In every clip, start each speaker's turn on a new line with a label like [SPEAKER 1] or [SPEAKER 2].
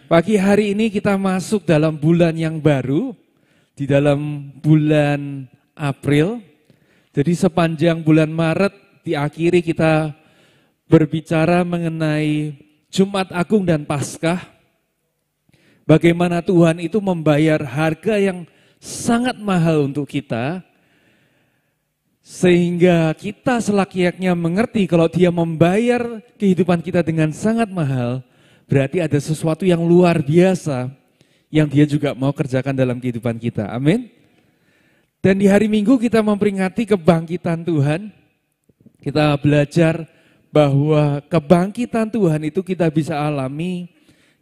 [SPEAKER 1] Pagi hari ini kita masuk dalam bulan yang baru, di dalam bulan April. Jadi sepanjang bulan Maret diakhiri kita berbicara mengenai Jumat Agung dan Paskah. Bagaimana Tuhan itu membayar harga yang sangat mahal untuk kita, sehingga kita selakyaknya mengerti kalau Dia membayar kehidupan kita dengan sangat mahal, berarti ada sesuatu yang luar biasa yang Dia juga mau kerjakan dalam kehidupan kita. Amin. Dan di hari Minggu kita memperingati kebangkitan Tuhan. Kita belajar bahwa kebangkitan Tuhan itu kita bisa alami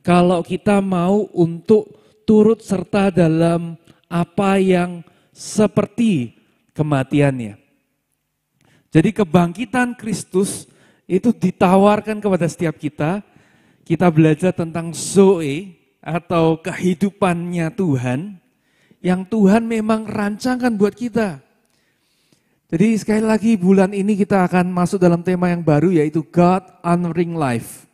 [SPEAKER 1] kalau kita mau untuk turut serta dalam apa yang seperti kematiannya. Jadi kebangkitan Kristus itu ditawarkan kepada setiap kita. Kita belajar tentang Zoe atau kehidupannya Tuhan yang Tuhan memang rancangkan buat kita. Jadi sekali lagi bulan ini kita akan masuk dalam tema yang baru yaitu God Honoring Life.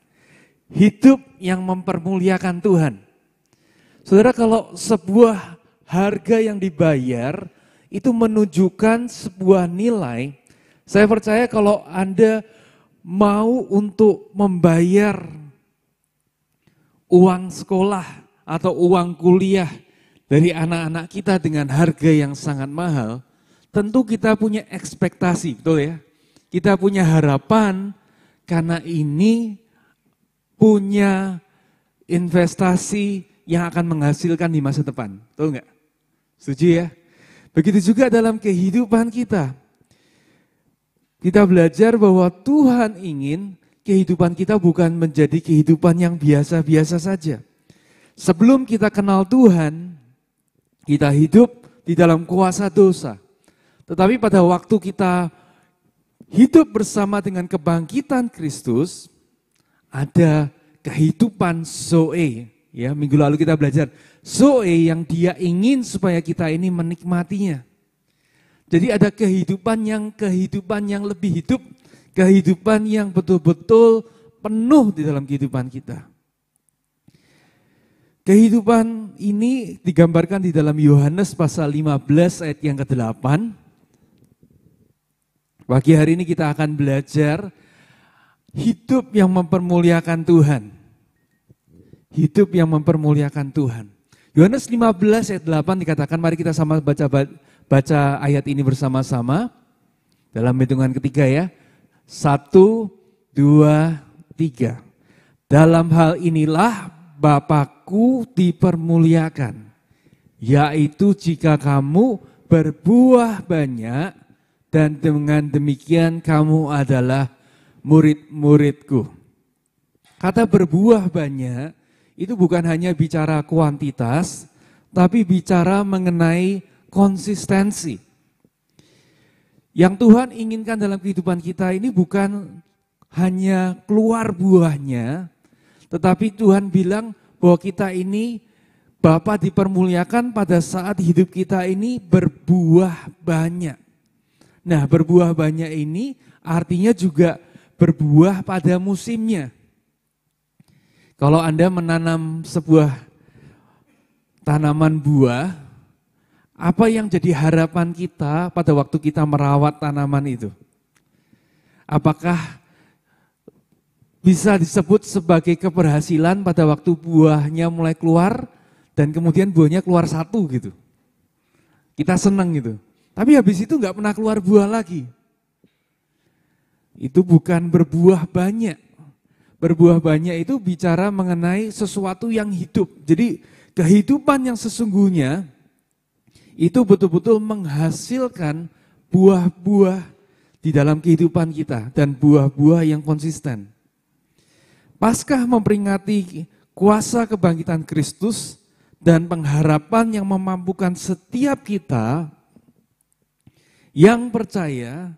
[SPEAKER 1] Hidup yang mempermuliakan Tuhan. Saudara, kalau sebuah harga yang dibayar itu menunjukkan sebuah nilai, saya percaya kalau Anda mau untuk membayar uang sekolah atau uang kuliah dari anak-anak kita dengan harga yang sangat mahal, tentu kita punya ekspektasi, betul ya? Kita punya harapan karena ini punya investasi yang akan menghasilkan di masa depan, betul enggak? Setuju ya? Begitu juga dalam kehidupan kita. Kita belajar bahwa Tuhan ingin kehidupan kita bukan menjadi kehidupan yang biasa-biasa saja. Sebelum kita kenal Tuhan, kita hidup di dalam kuasa dosa. Tetapi pada waktu kita hidup bersama dengan kebangkitan Kristus, ada kehidupan Zoe. Ya, minggu lalu kita belajar Zoe yang Dia ingin supaya kita ini menikmatinya. Jadi ada kehidupan yang lebih hidup, kehidupan yang betul-betul penuh di dalam kehidupan kita. Kehidupan ini digambarkan di dalam Yohanes pasal 15 ayat yang ke-8. Pagi hari ini kita akan belajar hidup yang mempermuliakan Tuhan. Hidup yang mempermuliakan Tuhan. Yohanes 15 ayat 8 dikatakan, mari kita sama baca ayat ini bersama-sama. Dalam hitungan ketiga ya. 1, 2, 3. Dalam hal inilah Bapakku dipermuliakan, yaitu jika kamu berbuah banyak dan dengan demikian kamu adalah murid-muridku. Kata berbuah banyak itu bukan hanya bicara kuantitas, tapi bicara mengenai konsistensi. Yang Tuhan inginkan dalam kehidupan kita ini bukan hanya keluar buahnya, tetapi Tuhan bilang bahwa kita ini Bapa dipermuliakan pada saat hidup kita ini berbuah banyak. Nah, berbuah banyak ini artinya juga berbuah pada musimnya. Kalau Anda menanam sebuah tanaman buah, apa yang jadi harapan kita pada waktu kita merawat tanaman itu? Apakah bisa disebut sebagai keberhasilan pada waktu buahnya mulai keluar dan kemudian buahnya keluar satu gitu? Kita senang gitu. Tapi habis itu nggak pernah keluar buah lagi. Itu bukan berbuah banyak. Berbuah banyak itu bicara mengenai sesuatu yang hidup. Jadi kehidupan yang sesungguhnya itu betul-betul menghasilkan buah-buah di dalam kehidupan kita dan buah-buah yang konsisten. Paskah memperingati kuasa kebangkitan Kristus dan pengharapan yang memampukan setiap kita yang percaya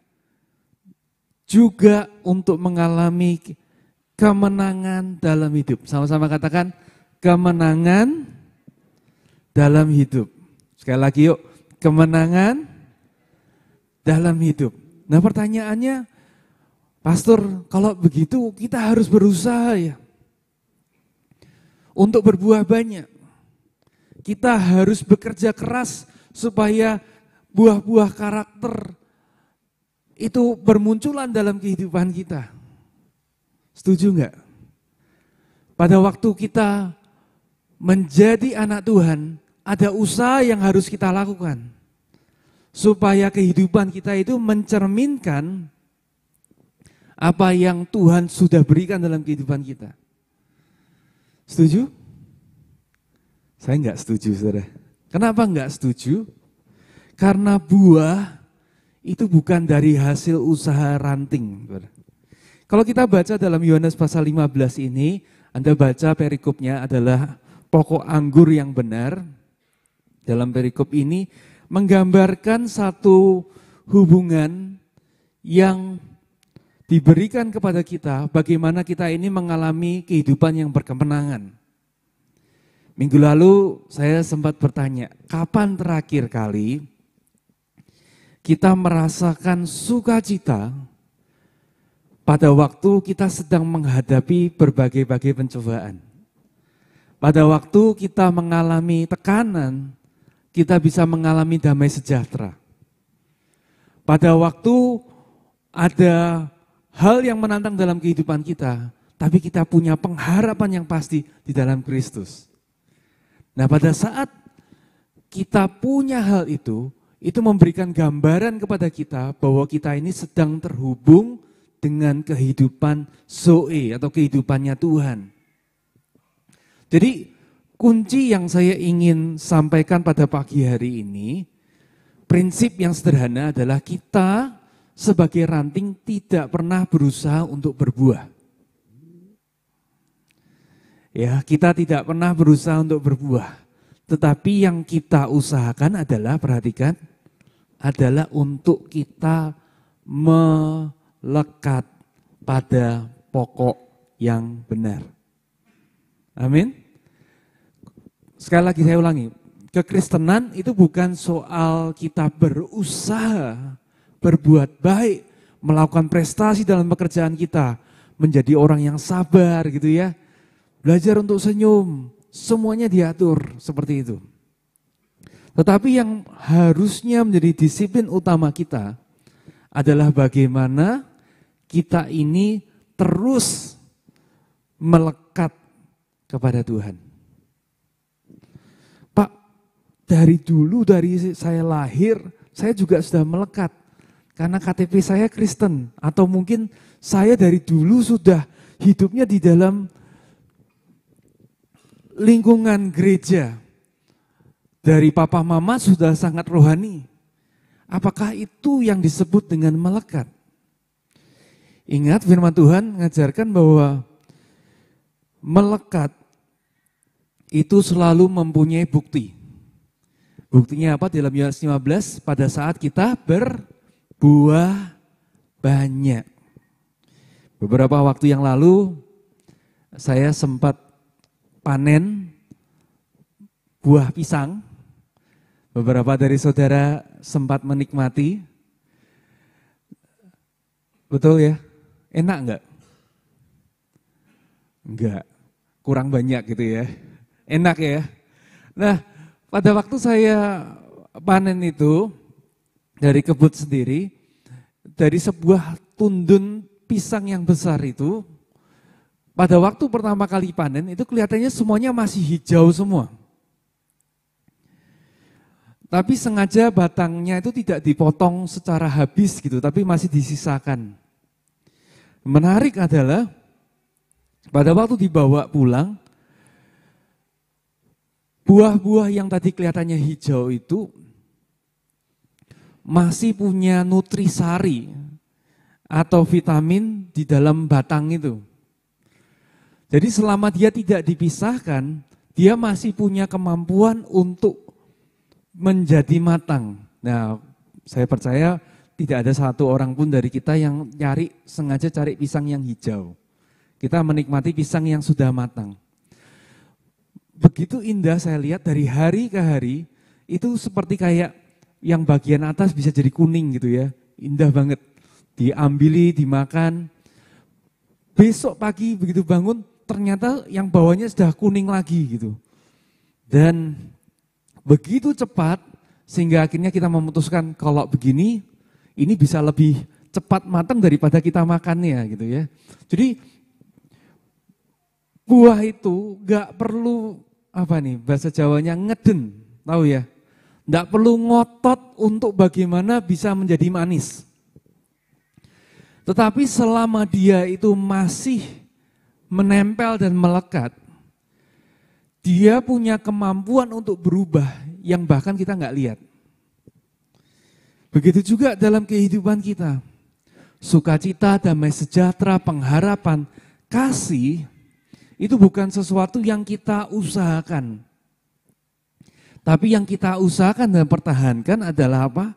[SPEAKER 1] juga untuk mengalami kemenangan dalam hidup. Sama-sama katakan kemenangan dalam hidup. Sekali lagi yuk, kemenangan dalam hidup. Nah pertanyaannya, Pastor, kalau begitu kita harus berusaha ya. untuk berbuah banyak. Kita harus bekerja keras supaya buah-buah karakter itu bermunculan dalam kehidupan kita. Setuju enggak? Pada waktu kita menjadi anak Tuhan, ada usaha yang harus kita lakukan. Supaya kehidupan kita itu mencerminkan apa yang Tuhan sudah berikan dalam kehidupan kita. Setuju? Saya enggak setuju, saudara. Kenapa enggak setuju? Karena buah itu bukan dari hasil usaha ranting. Kalau kita baca dalam Yohanes pasal 15 ini, Anda baca perikopnya adalah pokok anggur yang benar. Dalam perikop ini menggambarkan satu hubungan yang diberikan kepada kita, bagaimana kita ini mengalami kehidupan yang berkemenangan. Minggu lalu saya sempat bertanya, kapan terakhir kali kita merasakan sukacita pada waktu kita sedang menghadapi berbagai-bagai pencobaan. Pada waktu kita mengalami tekanan, kita bisa mengalami damai sejahtera. Pada waktu ada hal yang menantang dalam kehidupan kita, tapi kita punya pengharapan yang pasti di dalam Kristus. Nah, pada saat kita punya hal itu memberikan gambaran kepada kita bahwa kita ini sedang terhubung dengan kehidupan Zoe atau kehidupannya Tuhan. Jadi kunci yang saya ingin sampaikan pada pagi hari ini, prinsip yang sederhana adalah kita sebagai ranting tidak pernah berusaha untuk berbuah. Ya, kita tidak pernah berusaha untuk berbuah. Tetapi yang kita usahakan adalah, perhatikan, adalah untuk kita melekat pada pokok yang benar. Amin. Sekali lagi saya ulangi, kekristenan itu bukan soal kita berusaha, berbuat baik, melakukan prestasi dalam pekerjaan kita, menjadi orang yang sabar gitu ya, belajar untuk senyum, semuanya diatur seperti itu. Tetapi yang harusnya menjadi disiplin utama kita adalah bagaimana kita ini terus melekat kepada Tuhan. Pak, dari dulu, dari saya lahir, saya juga sudah melekat. Karena KTP saya Kristen. Atau mungkin saya dari dulu sudah hidupnya di dalam lingkungan gereja. Dari papa mama sudah sangat rohani. Apakah itu yang disebut dengan melekat? Ingat firman Tuhan mengajarkan bahwa melekat itu selalu mempunyai bukti. Buktinya apa? Dalam Yohanes 15, pada saat kita berbuah banyak. Beberapa waktu yang lalu saya sempat panen buah pisang. Beberapa dari saudara sempat menikmati. Betul ya? Enak enggak? Enggak, kurang banyak gitu ya. Enak ya. Nah, pada waktu saya panen itu dari kebun sendiri, dari sebuah tundun pisang yang besar itu, pada waktu pertama kali panen itu kelihatannya semuanya masih hijau semua. Tapi sengaja batangnya itu tidak dipotong secara habis gitu, tapi masih disisakan. Menarik adalah pada waktu dibawa pulang, buah-buah yang tadi kelihatannya hijau itu masih punya nutrisari atau vitamin di dalam batang itu. Jadi selama dia tidak dipisahkan, dia masih punya kemampuan untuk menjadi matang. Nah, saya percaya tidak ada satu orang pun dari kita yang sengaja cari pisang yang hijau. Kita menikmati pisang yang sudah matang. Begitu indah saya lihat dari hari ke hari, itu seperti kayak yang bagian atas bisa jadi kuning gitu ya. Indah banget. Diambili, dimakan. Besok pagi begitu bangun, ternyata yang bawahnya sudah kuning lagi gitu. Dan begitu cepat sehingga akhirnya kita memutuskan kalau begini ini bisa lebih cepat matang daripada kita makannya gitu ya. Jadi buah itu gak perlu bahasa Jawanya ngeden, tahu ya. Gak perlu ngotot untuk bagaimana bisa menjadi manis. Tetapi selama dia itu masih menempel dan melekat, dia punya kemampuan untuk berubah yang bahkan kita nggak lihat. Begitu juga dalam kehidupan kita. Sukacita, damai sejahtera, pengharapan, kasih, itu bukan sesuatu yang kita usahakan. Tapi yang kita usahakan dan pertahankan adalah apa?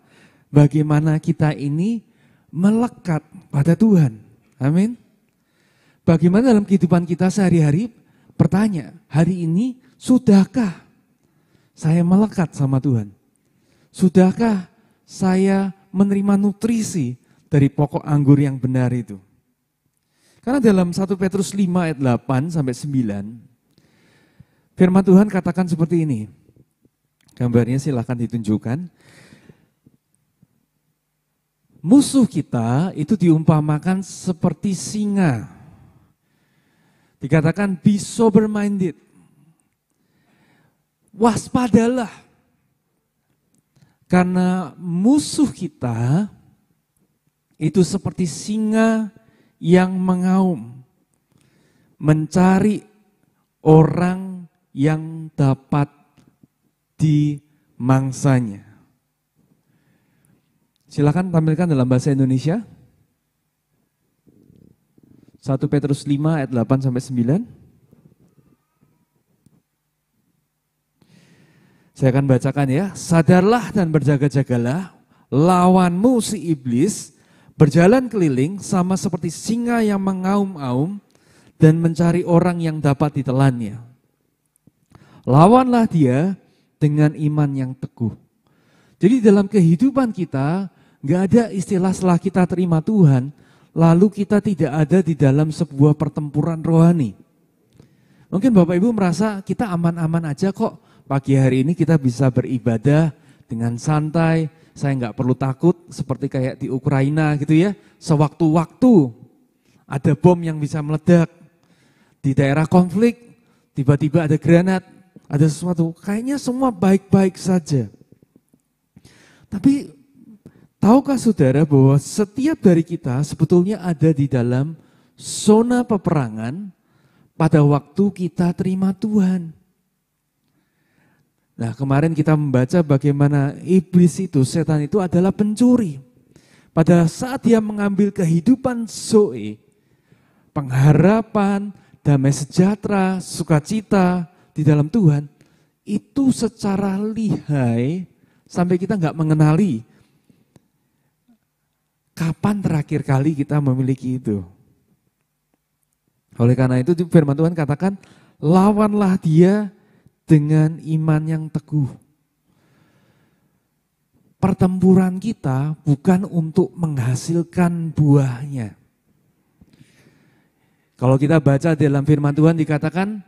[SPEAKER 1] Bagaimana kita ini melekat pada Tuhan. Amin. Bagaimana dalam kehidupan kita sehari-hari? Bertanya, hari ini sudahkah saya melekat sama Tuhan? Sudahkah saya menerima nutrisi dari pokok anggur yang benar itu? Karena dalam 1 Petrus 5 ayat 8 sampai 9, firman Tuhan katakan seperti ini. Gambarnya silahkan ditunjukkan. Musuh kita itu diumpamakan seperti singa. Dikatakan be sober minded. Waspadalah. Karena musuh kita itu seperti singa yang mengaum. Mencari orang yang dapat dimangsanya. Silakan tampilkan dalam bahasa Indonesia. 1 Petrus 5 ayat 8 sampai 9. Saya akan bacakan ya. Sadarlah dan berjaga-jagalah, lawanmu si iblis berjalan keliling sama seperti singa yang mengaum-aum dan mencari orang yang dapat ditelannya. Lawanlah dia dengan iman yang teguh. Jadi dalam kehidupan kita, gak ada istilah setelah kita terima Tuhan, lalu kita tidak ada di dalam sebuah pertempuran rohani. Mungkin Bapak Ibu merasa kita aman-aman aja kok, pagi hari ini kita bisa beribadah dengan santai, saya gak perlu takut seperti kayak di Ukraina gitu ya. Sewaktu-waktu ada bom yang bisa meledak, di daerah konflik tiba-tiba ada granat, ada sesuatu, kayaknya semua baik-baik saja. Tapi tahukah saudara bahwa setiap dari kita sebetulnya ada di dalam zona peperangan pada waktu kita terima Tuhan. Nah, kemarin kita membaca bagaimana iblis itu, setan itu adalah pencuri. Pada saat dia mengambil kehidupan Zoe, pengharapan, damai sejahtera, sukacita di dalam Tuhan, itu secara lihai sampai kita nggak mengenali kapan terakhir kali kita memiliki itu. Oleh karena itu firman Tuhan katakan, lawanlah dia dengan iman yang teguh. Pertempuran kita bukan untuk menghasilkan buahnya. Kalau kita baca dalam firman Tuhan dikatakan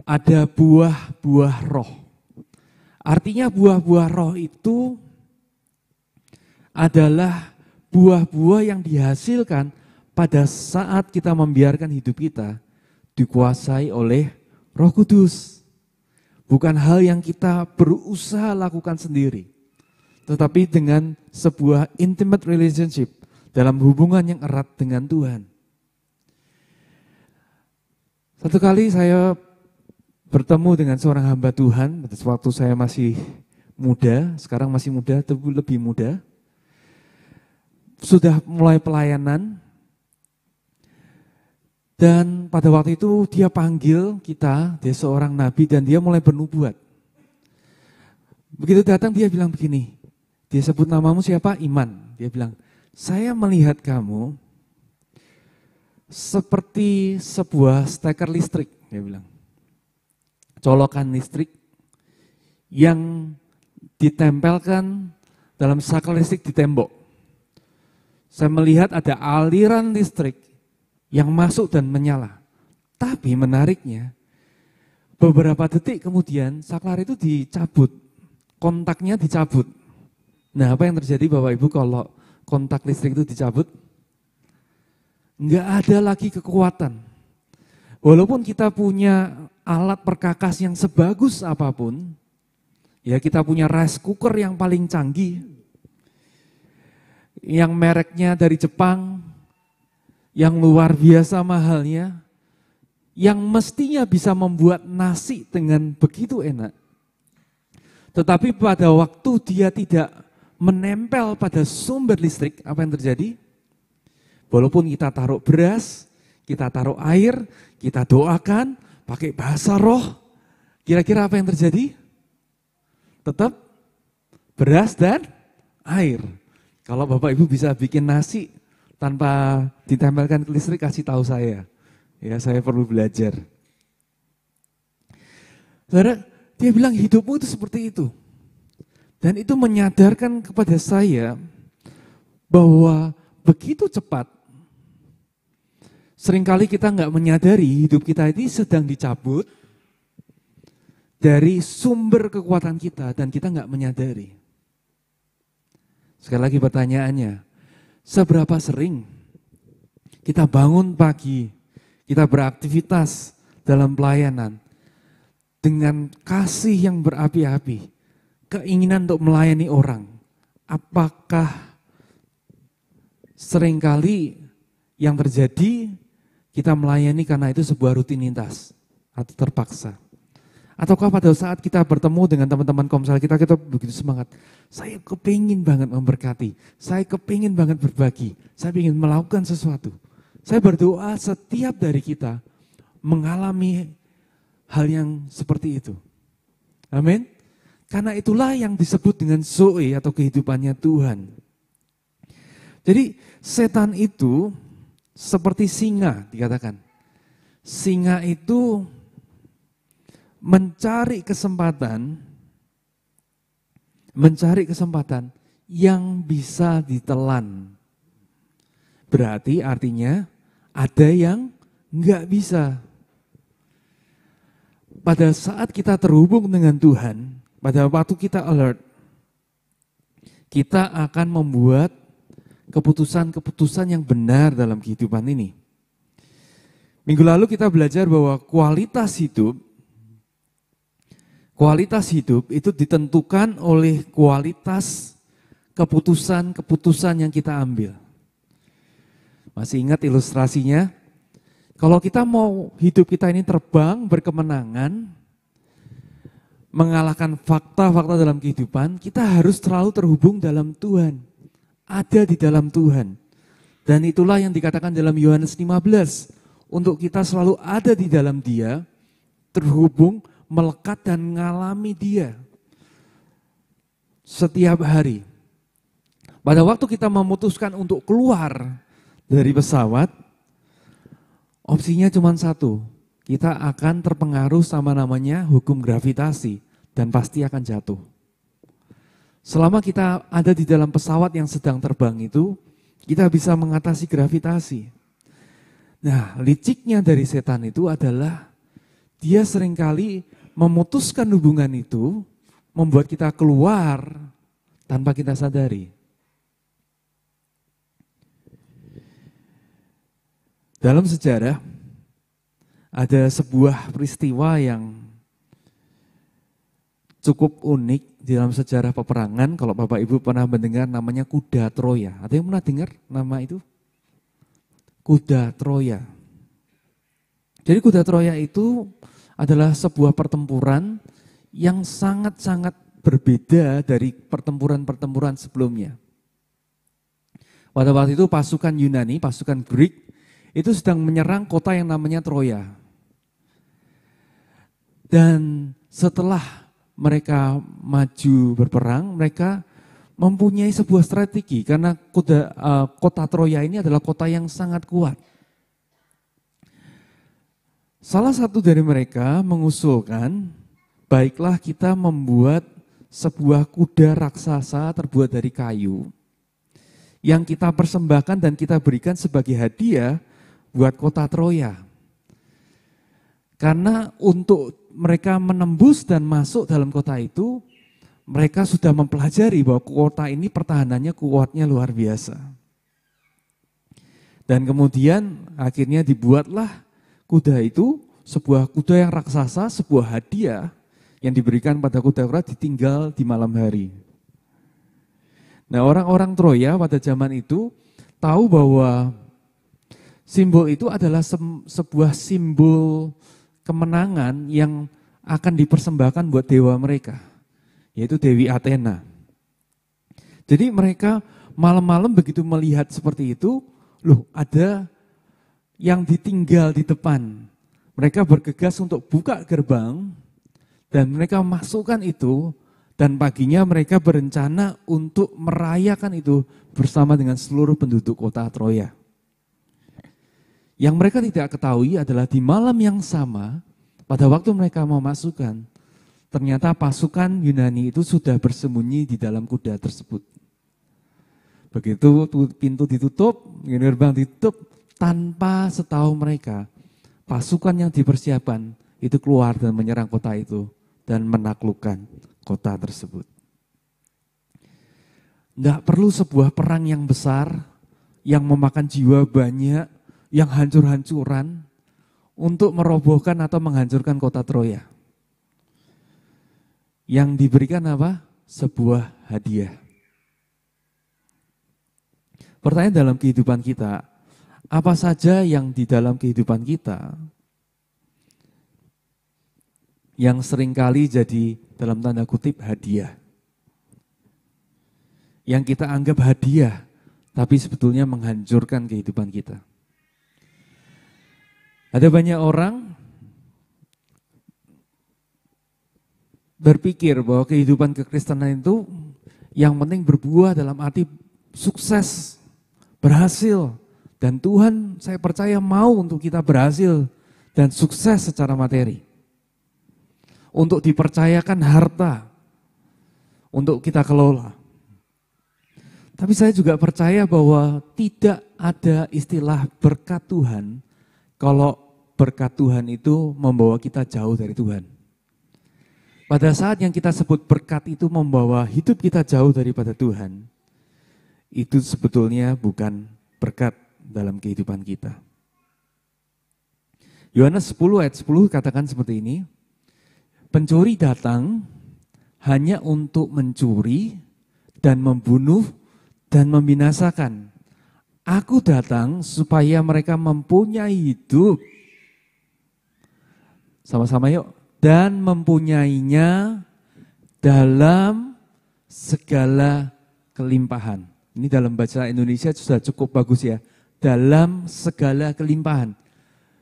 [SPEAKER 1] ada buah-buah roh. Artinya buah-buah roh itu adalah buah-buah yang dihasilkan pada saat kita membiarkan hidup kita dikuasai oleh Roh Kudus. Bukan hal yang kita berusaha lakukan sendiri, tetapi dengan sebuah intimate relationship dalam hubungan yang erat dengan Tuhan. Satu kali saya bertemu dengan seorang hamba Tuhan, waktu saya masih muda, sekarang masih muda, tapi lebih muda. Sudah mulai pelayanan, dan pada waktu itu dia panggil kita, dia seorang nabi dan dia mulai bernubuat. Begitu datang dia bilang begini, dia sebut namamu siapa? Iman. Dia bilang, saya melihat kamu seperti sebuah steker listrik, dia bilang. Colokan listrik yang ditempelkan dalam saklar listrik di tembok. Saya melihat ada aliran listrik yang masuk dan menyala. Tapi menariknya, beberapa detik kemudian saklar itu dicabut, kontaknya dicabut. Nah, apa yang terjadi Bapak Ibu kalau kontak listrik itu dicabut? Enggak ada lagi kekuatan. Walaupun kita punya alat perkakas yang sebagus apapun, ya kita punya rice cooker yang paling canggih, yang mereknya dari Jepang, yang luar biasa mahalnya, yang mestinya bisa membuat nasi dengan begitu enak. Tetapi pada waktu dia tidak menempel pada sumber listrik, apa yang terjadi? Walaupun kita taruh beras, kita taruh air, kita doakan, pakai bahasa roh, kira-kira apa yang terjadi? Tetap beras dan air. Kalau Bapak Ibu bisa bikin nasi tanpa ditempelkan ke listrik, kasih tahu saya. Ya, saya perlu belajar. Saudara, dia bilang hidupmu itu seperti itu. Dan itu menyadarkan kepada saya bahwa begitu cepat. Seringkali kita nggak menyadari hidup kita ini sedang dicabut dari sumber kekuatan kita dan kita nggak menyadari. Sekali lagi pertanyaannya, seberapa sering kita bangun pagi, kita beraktivitas dalam pelayanan dengan kasih yang berapi-api, keinginan untuk melayani orang. Apakah seringkali yang terjadi kita melayani karena itu sebuah rutinitas atau terpaksa? Ataukah pada saat kita bertemu dengan teman-teman komsel kita begitu semangat, saya kepingin banget memberkati, saya kepingin banget berbagi, saya ingin melakukan sesuatu. Saya berdoa setiap dari kita mengalami hal yang seperti itu. Amin. Karena itulah yang disebut dengan zoe atau kehidupannya Tuhan. Jadi setan itu seperti singa dikatakan. Singa itu mencari kesempatan yang bisa ditelan. Berarti artinya ada yang enggak bisa. Pada saat kita terhubung dengan Tuhan, pada waktu kita alert, kita akan membuat keputusan-keputusan yang benar dalam kehidupan ini. Minggu lalu kita belajar bahwa kualitas hidup itu ditentukan oleh kualitas keputusan-keputusan yang kita ambil. Masih ingat ilustrasinya? Kalau kita mau hidup kita ini terbang, berkemenangan, mengalahkan fakta-fakta dalam kehidupan, kita harus selalu terhubung dalam Tuhan. Ada di dalam Tuhan. Dan itulah yang dikatakan dalam Yohanes 15. Untuk kita selalu ada di dalam Dia, terhubung, melekat dan mengalami Dia. Setiap hari. Pada waktu kita memutuskan untuk keluar dari pesawat, opsinya cuma satu. Kita akan terpengaruh sama namanya hukum gravitasi dan pasti akan jatuh. Selama kita ada di dalam pesawat yang sedang terbang itu, kita bisa mengatasi gravitasi. Nah, liciknya dari setan itu adalah dia seringkali memutuskan hubungan itu, membuat kita keluar tanpa kita sadari. Dalam sejarah, ada sebuah peristiwa yang cukup unik di dalam sejarah peperangan. Kalau Bapak Ibu pernah mendengar namanya kuda Troya. Ada yang pernah dengar nama itu? Kuda Troya. Jadi kuda Troya itu adalah sebuah pertempuran yang sangat-sangat berbeda dari pertempuran-pertempuran sebelumnya. Pada waktu itu pasukan Yunani, pasukan Greek, itu sedang menyerang kota yang namanya Troya. Dan setelah mereka maju berperang, mereka mempunyai sebuah strategi karena kota Troya ini adalah kota yang sangat kuat. Salah satu dari mereka mengusulkan, baiklah kita membuat sebuah kuda raksasa terbuat dari kayu yang kita persembahkan dan kita berikan sebagai hadiah buat kota Troya. Karena untuk mereka menembus dan masuk dalam kota itu, mereka sudah mempelajari bahwa kota ini pertahanannya kuatnya luar biasa. Dan kemudian akhirnya dibuatlah kuda itu, sebuah kuda yang raksasa, sebuah hadiah yang diberikan pada kuda ditinggal di malam hari. Nah, orang-orang Troya pada zaman itu tahu bahwa simbol itu adalah sebuah simbol kemenangan yang akan dipersembahkan buat dewa mereka, yaitu Dewi Athena. Jadi mereka malam-malam begitu melihat seperti itu, loh ada yang ditinggal di depan. Mereka bergegas untuk buka gerbang dan mereka masukkan itu, dan paginya mereka berencana untuk merayakan itu bersama dengan seluruh penduduk kota Troya. Yang mereka tidak ketahui adalah di malam yang sama, pada waktu mereka mau masukkan, ternyata pasukan Yunani itu sudah bersembunyi di dalam kuda tersebut. Begitu pintu ditutup, gerbang ditutup, tanpa setahu mereka, pasukan yang dipersiapkan itu keluar dan menyerang kota itu dan menaklukkan kota tersebut. Enggak perlu sebuah perang yang besar, yang memakan jiwa banyak, yang hancur-hancuran untuk merobohkan atau menghancurkan kota Troya. Yang diberikan apa? Sebuah hadiah. Pertanyaan dalam kehidupan kita, apa saja yang di dalam kehidupan kita yang seringkali jadi dalam tanda kutip hadiah. Yang kita anggap hadiah, tapi sebetulnya menghancurkan kehidupan kita. Ada banyak orang berpikir bahwa kehidupan kekristenan itu yang penting berbuah dalam arti sukses, berhasil. Dan Tuhan saya percaya mau untuk kita berhasil dan sukses secara materi. Untuk dipercayakan harta, untuk kita kelola. Tapi saya juga percaya bahwa tidak ada istilah berkat Tuhan kalau berkat Tuhan itu membawa kita jauh dari Tuhan. Pada saat yang kita sebut berkat itu membawa hidup kita jauh daripada Tuhan, itu sebetulnya bukan berkat dalam kehidupan kita. Yohanes 10 ayat 10 katakan seperti ini, pencuri datang hanya untuk mencuri dan membunuh dan membinasakan. Aku datang supaya mereka mempunyai hidup. Sama-sama yuk. Dan mempunyainya dalam segala kelimpahan. Ini dalam bahasa Indonesia sudah cukup bagus ya. Dalam segala kelimpahan.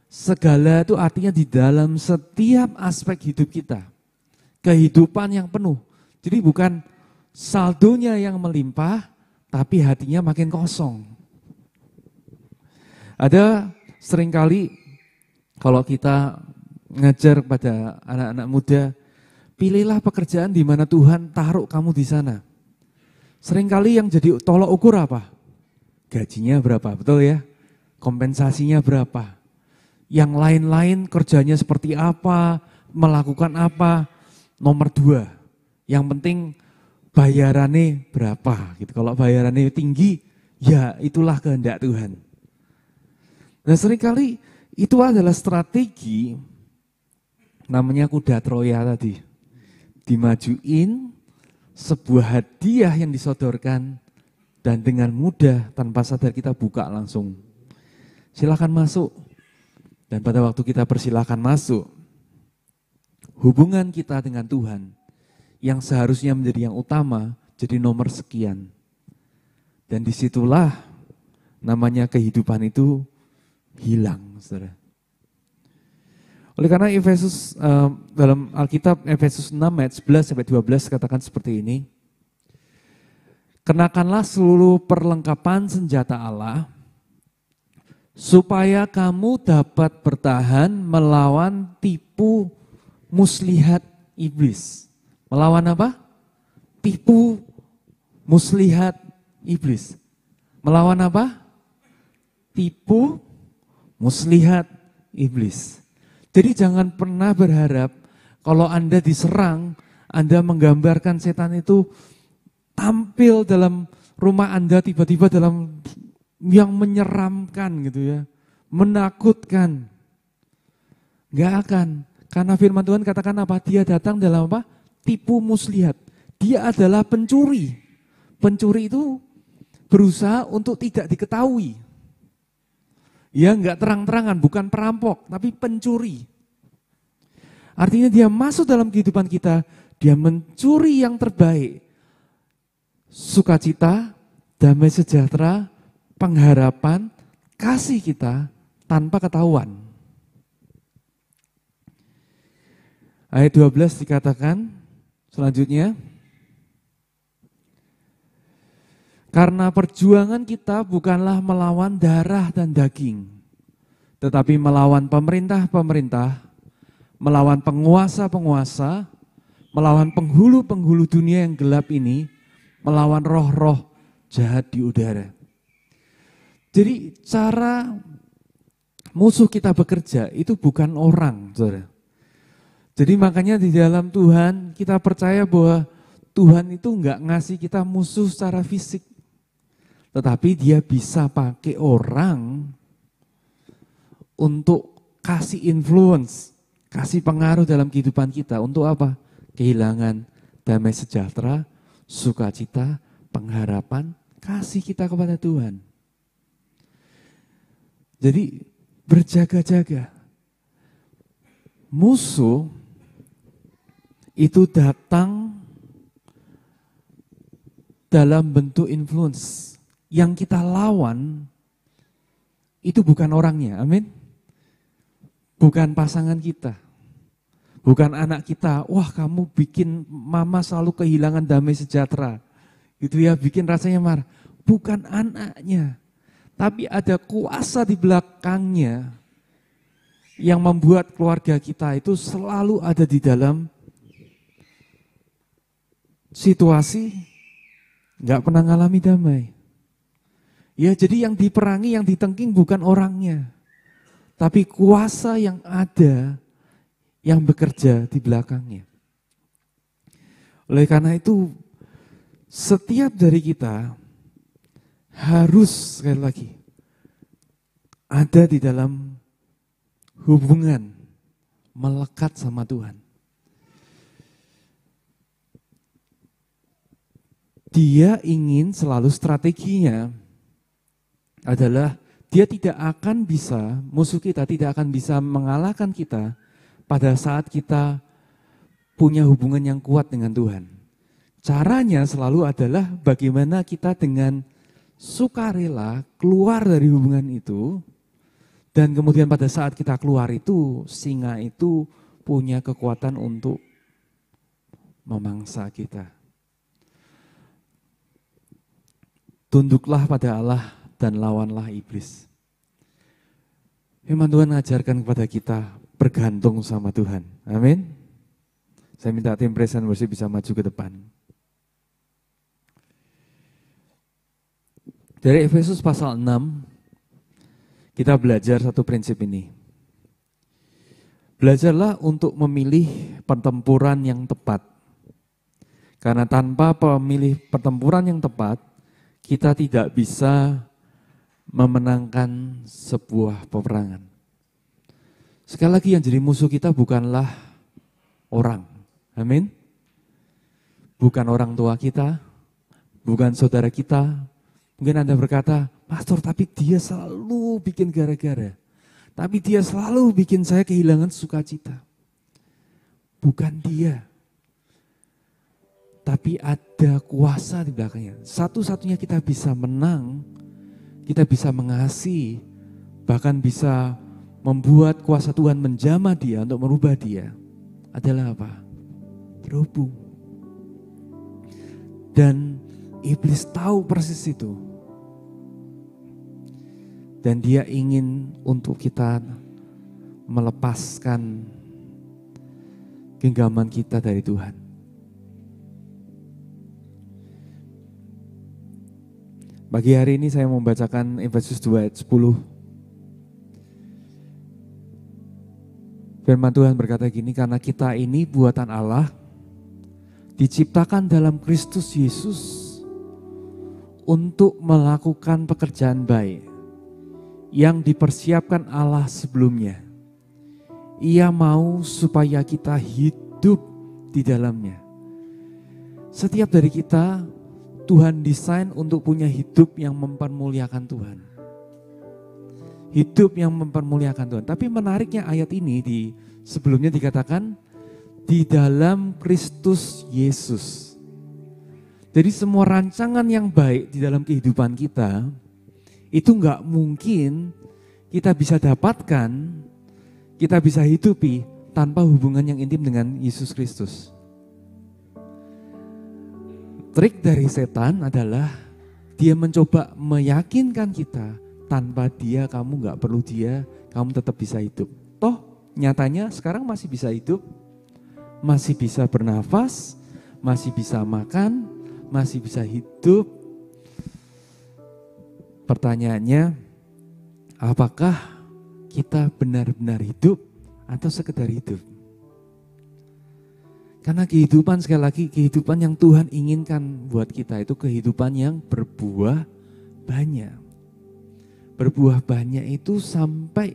[SPEAKER 1] Segala itu artinya di dalam setiap aspek hidup kita. Kehidupan yang penuh. Jadi bukan saldonya yang melimpah, tapi hatinya makin kosong. Ada seringkali kalau kita ngajar pada anak-anak muda, pilihlah pekerjaan di mana Tuhan taruh kamu di sana. Seringkali yang jadi tolok ukur apa? Gajinya berapa, betul ya? Kompensasinya berapa? Yang lain-lain kerjanya seperti apa, melakukan apa? Nomor 2, yang penting bayarannya berapa gitu. Kalau bayarannya tinggi, ya itulah kehendak Tuhan. Nah seringkali itu adalah strategi, namanya kuda Troya tadi. Dimajuin sebuah hadiah yang disodorkan dan dengan mudah tanpa sadar kita buka langsung. Silakan masuk. Dan pada waktu kita persilakan masuk, hubungan kita dengan Tuhan yang seharusnya menjadi yang utama jadi nomor sekian. Dan disitulah namanya kehidupan itu hilang, saudara. Oleh karena Efesus dalam Alkitab Efesus 6 ayat 11 sampai 12 katakan seperti ini. Kenakanlah seluruh perlengkapan senjata Allah supaya kamu dapat bertahan melawan tipu muslihat iblis. Melawan apa? Tipu muslihat iblis. Melawan apa? Tipu muslihat iblis. Jadi jangan pernah berharap kalau Anda diserang, Anda menggambarkan setan itu tampil dalam rumah Anda tiba-tiba dalam yang menyeramkan gitu ya, menakutkan. Enggak akan, karena firman Tuhan katakan apa? Dia datang dalam apa? Tipu muslihat. Dia adalah pencuri. Pencuri itu berusaha untuk tidak diketahui. Ya enggak terang-terangan, bukan perampok, tapi pencuri. Artinya dia masuk dalam kehidupan kita, dia mencuri yang terbaik. Sukacita, damai sejahtera, pengharapan, kasih kita tanpa ketahuan. Ayat 12 dikatakan selanjutnya, karena perjuangan kita bukanlah melawan darah dan daging, tetapi melawan pemerintah-pemerintah, melawan penguasa-penguasa, melawan penghulu-penghulu dunia yang gelap ini, melawan roh-roh jahat di udara. Jadi cara musuh kita bekerja itu bukan orang, saudara. Jadi makanya di dalam Tuhan kita percaya bahwa Tuhan itu enggak ngasih kita musuh secara fisik. Tetapi dia bisa pakai orang untuk kasih influence, kasih pengaruh dalam kehidupan kita. Untuk apa? Kehilangan damai sejahtera, sukacita, pengharapan, kasih kita kepada Tuhan. Jadi berjaga-jaga. Musuh itu datang dalam bentuk influence. Yang kita lawan itu bukan orangnya, amin. Bukan pasangan kita, bukan anak kita. Wah, kamu bikin mama selalu kehilangan damai sejahtera. Gitu ya, bikin rasanya marah. Bukan anaknya, tapi ada kuasa di belakangnya yang membuat keluarga kita itu selalu ada di dalam situasi nggak pernah ngalami damai. Ya, jadi yang diperangi, yang ditengking bukan orangnya, tapi kuasa yang ada, yang bekerja di belakangnya. Oleh karena itu, setiap dari kita harus, sekali lagi, ada di dalam hubungan melekat sama Tuhan. Dia ingin selalu strateginya adalah dia tidak akan bisa, musuh kita tidak akan bisa mengalahkan kita pada saat kita punya hubungan yang kuat dengan Tuhan. Caranya selalu adalah bagaimana kita dengan sukarela keluar dari hubungan itu, dan kemudian pada saat kita keluar itu, singa itu punya kekuatan untuk memangsa kita. Tunduklah pada Allah dan lawanlah iblis. Firman Tuhan mengajarkan kepada kita bergantung sama Tuhan. Amin. Saya minta tim praise and worship bisa maju ke depan. Dari Efesus pasal 6, kita belajar satu prinsip ini. Belajarlah untuk memilih pertempuran yang tepat. Karena tanpa memilih pertempuran yang tepat, kita tidak bisa memenangkan sebuah peperangan. Sekali lagi, yang jadi musuh kita bukanlah orang. Amin. Bukan orang tua kita, bukan saudara kita. Mungkin Anda berkata, pastor, tapi dia selalu bikin gara-gara. Tapi dia selalu bikin saya kehilangan sukacita. Bukan dia. Tapi ada kuasa di belakangnya. Satu-satunya kita bisa menang, kita bisa mengasihi, bahkan bisa membuat kuasa Tuhan menjamah dia untuk merubah dia. Adalah apa? Berhubung. Dan iblis tahu persis itu. Dan dia ingin untuk kita melepaskan genggaman kita dari Tuhan. Pagi hari ini saya membacakan Efesus 2 ayat 10. Firman Tuhan berkata gini, karena kita ini buatan Allah, diciptakan dalam Kristus Yesus untuk melakukan pekerjaan baik yang dipersiapkan Allah sebelumnya. Ia mau supaya kita hidup di dalamnya. Setiap dari kita, Tuhan desain untuk punya hidup yang mempermuliakan Tuhan. Hidup yang mempermuliakan Tuhan. Tapi menariknya ayat ini sebelumnya dikatakan di dalam Kristus Yesus. Jadi semua rancangan yang baik di dalam kehidupan kita itu enggak mungkin kita bisa dapatkan, kita bisa hidupi tanpa hubungan yang intim dengan Yesus Kristus. Trik dari setan adalah dia mencoba meyakinkan kita tanpa dia, kamu gak perlu dia, kamu tetap bisa hidup. Toh nyatanya sekarang masih bisa hidup, masih bisa bernafas, masih bisa makan, masih bisa hidup. Pertanyaannya, apakah kita benar-benar hidup atau sekedar hidup? Karena kehidupan, sekali lagi, kehidupan yang Tuhan inginkan buat kita itu kehidupan yang berbuah banyak. Berbuah banyak itu sampai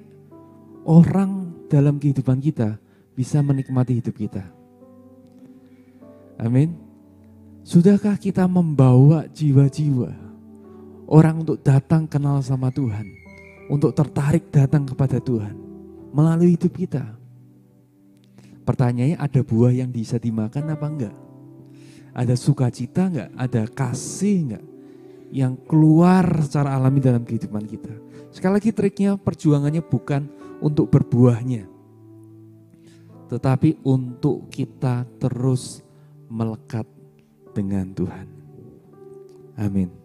[SPEAKER 1] orang dalam kehidupan kita bisa menikmati hidup kita. Amin. Sudahkah kita membawa jiwa-jiwa orang untuk datang kenal sama Tuhan, untuk tertarik datang kepada Tuhan melalui hidup kita? Pertanyaannya, ada buah yang bisa dimakan apa enggak? Ada sukacita enggak? Ada kasih enggak? Yang keluar secara alami dalam kehidupan kita. Sekali lagi triknya, perjuangannya bukan untuk berbuahnya, tetapi untuk kita terus melekat dengan Tuhan. Amin.